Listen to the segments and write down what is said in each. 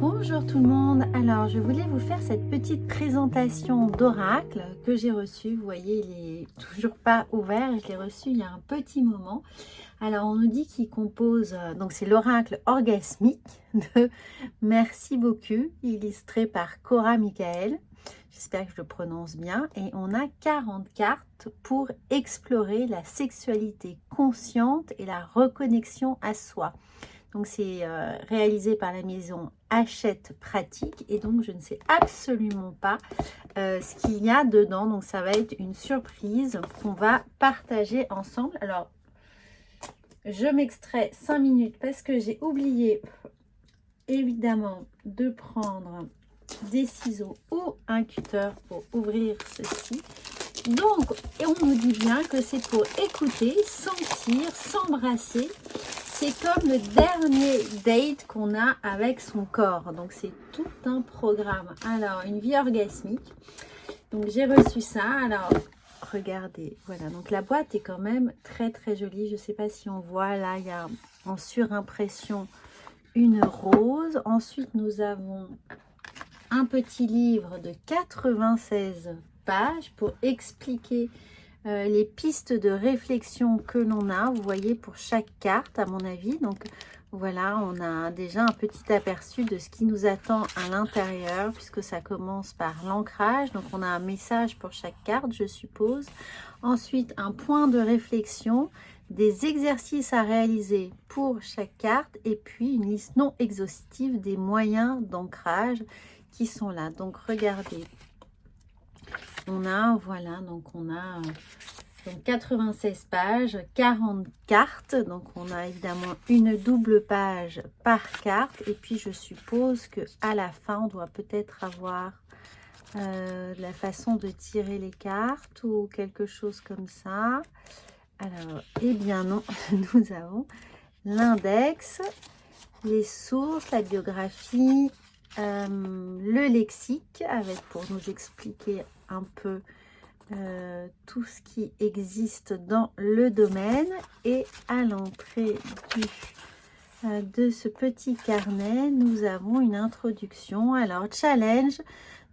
Bonjour tout le monde, alors je voulais vous faire cette petite présentation d'oracle que j'ai reçu. Vous voyez, il est toujours pas ouvert, je l'ai reçu il y a un petit moment. Alors on nous dit qu'il compose, donc c'est l'oracle orgasmique de Merci beaucoup, illustré par Cora Michael. J'espère que je le prononce bien. Et on a 40 cartes pour explorer la sexualité consciente et la reconnexion à soi. Donc c'est réalisé par la maison Hachette Pratique et donc je ne sais absolument pas ce qu'il y a dedans. Donc ça va être une surprise qu'on va partager ensemble. Alors je m'extrais 5 minutes parce que j'ai oublié évidemment de prendre des ciseaux ou un cutter pour ouvrir ceci. Donc et on nous dit bien que c'est pour écouter, sentir, s'embrasser. C'est comme le dernier date qu'on a avec son corps. Donc, c'est tout un programme. Alors, une vie orgasmique. Donc, j'ai reçu ça. Alors, regardez. Voilà. Donc, la boîte est quand même très, très jolie. Je ne sais pas si on voit. Là, il y a en surimpression une rose. Ensuite, nous avons un petit livre de 96 pages pour expliquer les pistes de réflexion que l'on a, vous voyez, pour chaque carte à mon avis. Donc voilà, on a déjà un petit aperçu de ce qui nous attend à l'intérieur puisque ça commence par l'ancrage. Donc on a un message pour chaque carte, je suppose. Ensuite, un point de réflexion, des exercices à réaliser pour chaque carte et puis une liste non exhaustive des moyens d'ancrage qui sont là. Donc regardez. On a, voilà, donc on a donc 96 pages, 40 cartes. Donc on a évidemment une double page par carte. Et puis je suppose que à la fin, on doit peut-être avoir la façon de tirer les cartes ou quelque chose comme ça. Alors, eh bien non, nous avons l'index, les sources, la biographie, le lexique avec pour nous expliquer un peu tout ce qui existe dans le domaine. Et à l'entrée de ce petit carnet, nous avons une introduction. Alors, challenge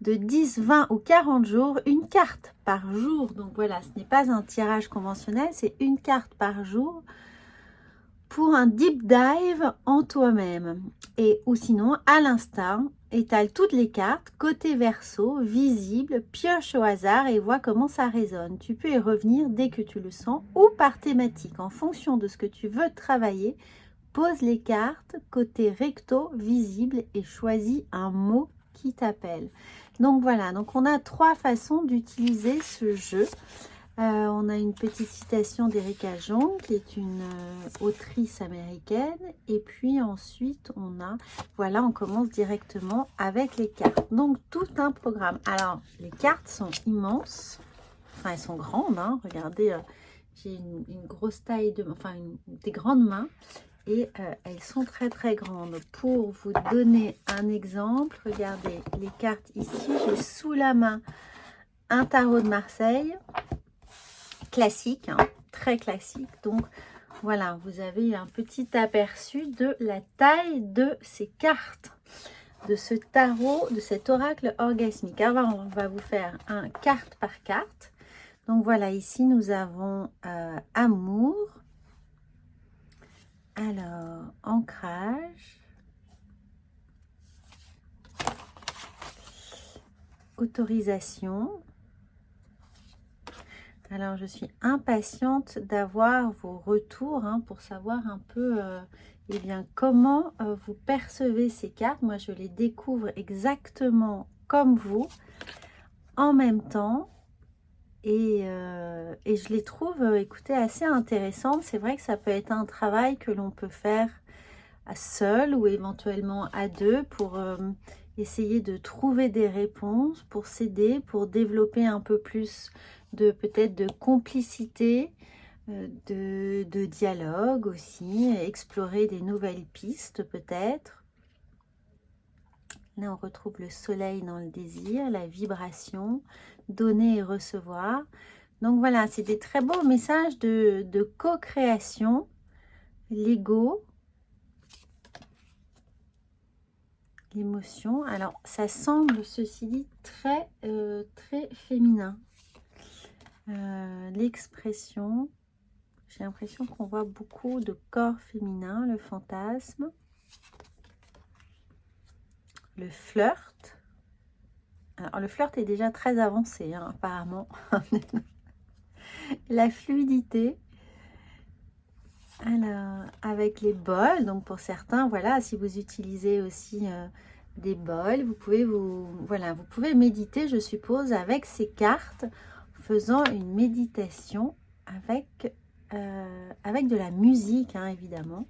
de 10, 20 ou 40 jours, une carte par jour. Donc voilà, ce n'est pas un tirage conventionnel, c'est une carte par jour pour un deep dive en toi-même. Et ou sinon, à l'instant, étale toutes les cartes, côté verso, visible, pioche au hasard et vois comment ça résonne. Tu peux y revenir dès que tu le sens ou par thématique. En fonction de ce que tu veux travailler, pose les cartes côté recto, visible et choisis un mot qui t'appelle. Donc voilà, donc on a 3 façons d'utiliser ce jeu. On a une petite citation d'Erika Jong, qui est une autrice américaine. Et puis ensuite, on a, voilà, on commence directement avec les cartes. Donc, tout un programme. Alors, les cartes sont immenses. Enfin, elles sont grandes, hein. Regardez, j'ai une grosse taille, enfin, des grandes mains. Et elles sont très, très grandes. Pour vous donner un exemple, regardez les cartes ici. J'ai sous la main un tarot de Marseille. Classique, hein, très classique. Donc voilà, vous avez un petit aperçu de la taille de ces cartes, de ce tarot, de cet oracle orgasmique. Alors on va vous faire un carte par carte. Donc voilà, ici nous avons amour, alors ancrage, autorisation. Alors, je suis impatiente d'avoir vos retours pour savoir un peu eh bien, comment vous percevez ces cartes. Moi, je les découvre exactement comme vous, en même temps. Et je les trouve, écoutez, assez intéressantes. C'est vrai que ça peut être un travail que l'on peut faire à seul ou éventuellement à deux pour essayer de trouver des réponses, pour s'aider, pour développer un peu plus de peut-être de complicité, de dialogue aussi, explorer des nouvelles pistes peut-être. Là, on retrouve le soleil dans le désir, la vibration, donner et recevoir. Donc voilà, c'est des très beaux messages de co-création, l'ego, l'émotion. Alors, ça semble, ceci dit, très féminin. L'expression, j'ai l'impression qu'on voit beaucoup de corps féminin, le fantasme, le flirt. Alors, le flirt est déjà très avancé, hein, apparemment. La fluidité. Alors, avec les bols, donc pour certains, voilà, si vous utilisez aussi des bols, vous pouvez vous pouvez méditer, je suppose, avec ces cartes, faisant une méditation avec de la musique, hein, évidemment.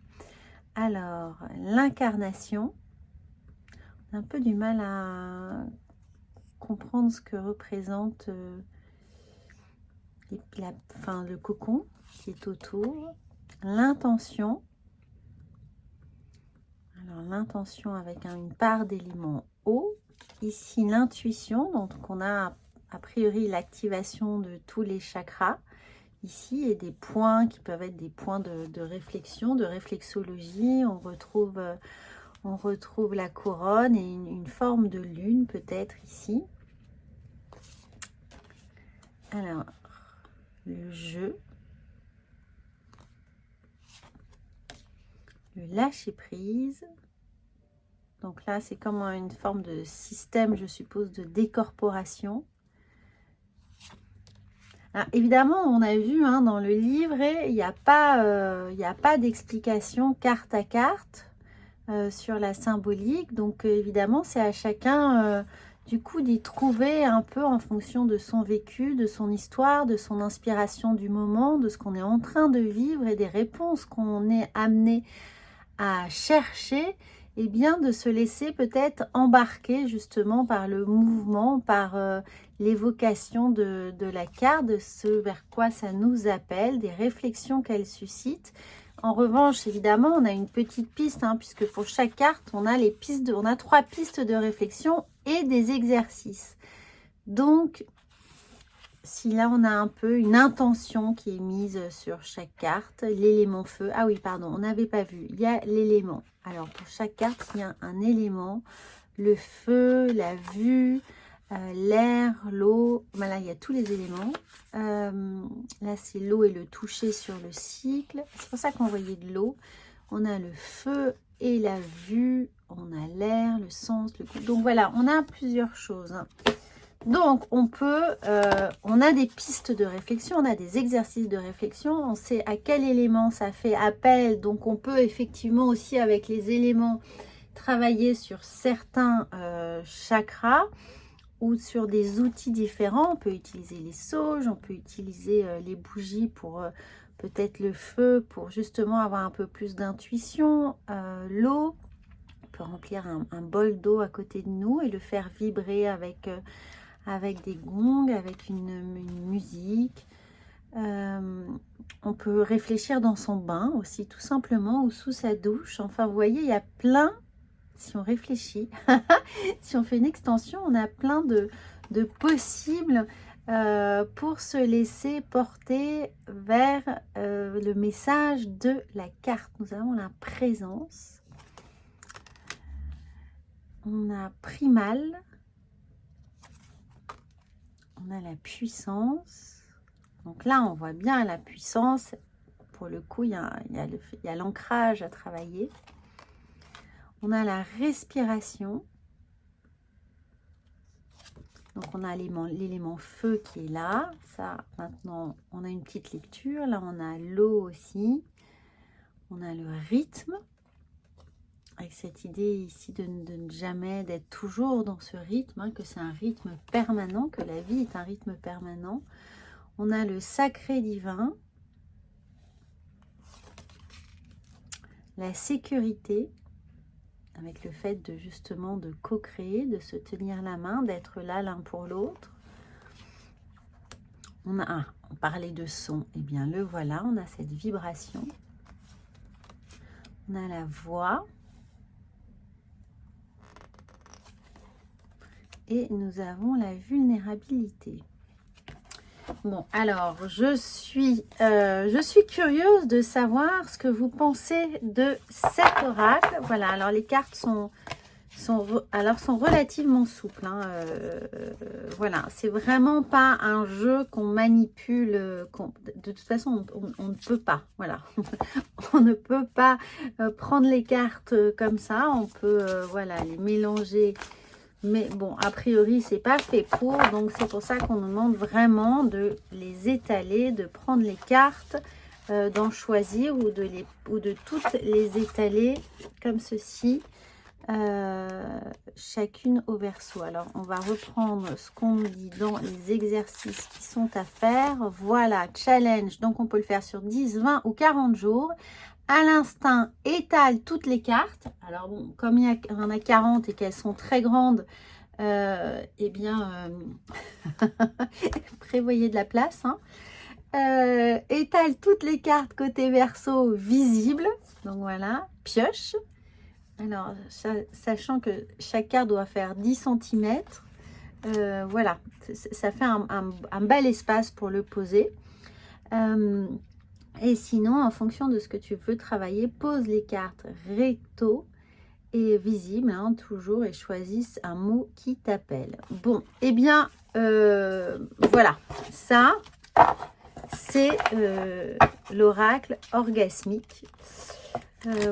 Alors, l'incarnation, on a un peu du mal à comprendre ce que représente le cocon qui est autour. L'intention, alors l'intention avec une part d'élément eau. Ici l'intuition, donc on a a priori l'activation de tous les chakras ici, et des points qui peuvent être des points de réflexion, de réflexologie. On retrouve la couronne et une forme de lune peut-être ici. Alors, le jeu, le lâcher prise. Donc là, c'est comme une forme de système, je suppose, de décorporation. Alors, évidemment, on a vu hein, dans le livret, il n'y a pas d'explication carte à carte sur la symbolique. Donc, évidemment, c'est à chacun, du coup, d'y trouver un peu en fonction de son vécu, de son histoire, de son inspiration du moment, de ce qu'on est en train de vivre et des réponses qu'on est amené à chercher, et bien de se laisser peut-être embarquer justement par le mouvement, par l'évocation de la carte, de ce vers quoi ça nous appelle, des réflexions qu'elle suscite. En revanche, évidemment, on a une petite piste, hein, puisque pour chaque carte, on a 3 pistes de réflexion et des exercices. Donc, si là, on a un peu une intention qui est mise sur chaque carte, l'élément feu. Ah oui, pardon, on n'avait pas vu. Il y a l'élément. Alors, pour chaque carte, il y a un élément. Le feu, la vue, l'air, l'eau. Voilà, il y a tous les éléments. Là, c'est l'eau et le toucher sur le cycle. C'est pour ça qu'on voyait de l'eau. On a le feu et la vue. On a l'air, le sens, le goût. Donc, voilà, on a plusieurs choses. Donc, on a des pistes de réflexion, on a des exercices de réflexion, on sait à quel élément ça fait appel. Donc, on peut effectivement aussi, avec les éléments, travailler sur certains chakras ou sur des outils différents. On peut utiliser les sauges, on peut utiliser les bougies pour peut-être le feu, pour justement avoir un peu plus d'intuition. L'eau, on peut remplir un bol d'eau à côté de nous et le faire vibrer avec des gongs, avec une musique. On peut réfléchir dans son bain aussi, tout simplement, ou sous sa douche. Enfin, vous voyez, il y a plein, si on réfléchit, si on fait une extension, on a plein de possibles pour se laisser porter vers le message de la carte. Nous avons la présence. On a primal. On a la puissance. Donc là, on voit bien la puissance. Pour le coup, il y a l'ancrage à travailler. On a la respiration. Donc, on a l'élément feu qui est là. Ça, maintenant, on a une petite lecture. Là, on a l'eau aussi. On a le rythme. Avec cette idée ici de ne jamais, d'être toujours dans ce rythme, hein, que c'est un rythme permanent, que la vie est un rythme permanent. On a le sacré divin, la sécurité, avec le fait de justement de co-créer, de se tenir la main, d'être là l'un pour l'autre. On parlait de son, et bien le voilà, on a cette vibration. On a la voix. Et nous avons la vulnérabilité. Bon, alors, je suis curieuse de savoir ce que vous pensez de cet oracle. Voilà, alors les cartes sont sont relativement souples. Hein, voilà, c'est vraiment pas un jeu qu'on manipule. De toute façon, on ne peut pas. Voilà, on ne peut pas prendre les cartes comme ça. On peut voilà, les mélanger. Mais bon, a priori, c'est pas fait pour. Donc, c'est pour ça qu'on nous demande vraiment de les étaler, de prendre les cartes, d'en choisir ou de toutes les étaler comme ceci. Chacune au verso. Alors, on va reprendre ce qu'on nous dit dans les exercices qui sont à faire. Voilà, challenge. Donc, on peut le faire sur 10, 20 ou 40 jours. À l'instinct, étale toutes les cartes. Alors, bon, comme il y en a 40 et qu'elles sont très grandes, eh bien, prévoyez de la place. Hein. Étale toutes les cartes côté verso visibles. Donc, voilà, pioche. Alors, sachant que chaque carte doit faire 10 cm, voilà, ça fait un bel espace pour le poser. Et sinon, en fonction de ce que tu veux travailler, pose les cartes recto et visible, hein, toujours, et choisis un mot qui t'appelle. Bon, eh bien, voilà, ça, c'est l'oracle orgasmique.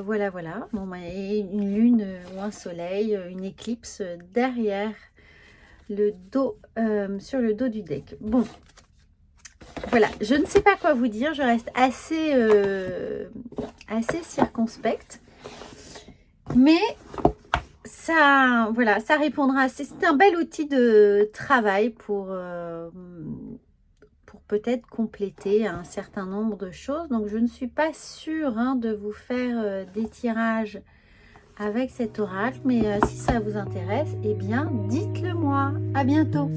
Voilà, voilà. Bon, bah, une lune ou un soleil, une éclipse derrière le dos, sur le dos du deck. Bon, voilà. Je ne sais pas quoi vous dire. Je reste assez circonspecte. Mais ça, voilà, ça répondra. C'est un bel outil de travail pour peut-être compléter un certain nombre de choses. Donc, je ne suis pas sûre hein, de vous faire des tirages avec cet oracle. Mais si ça vous intéresse, eh bien, dites-le moi. À bientôt.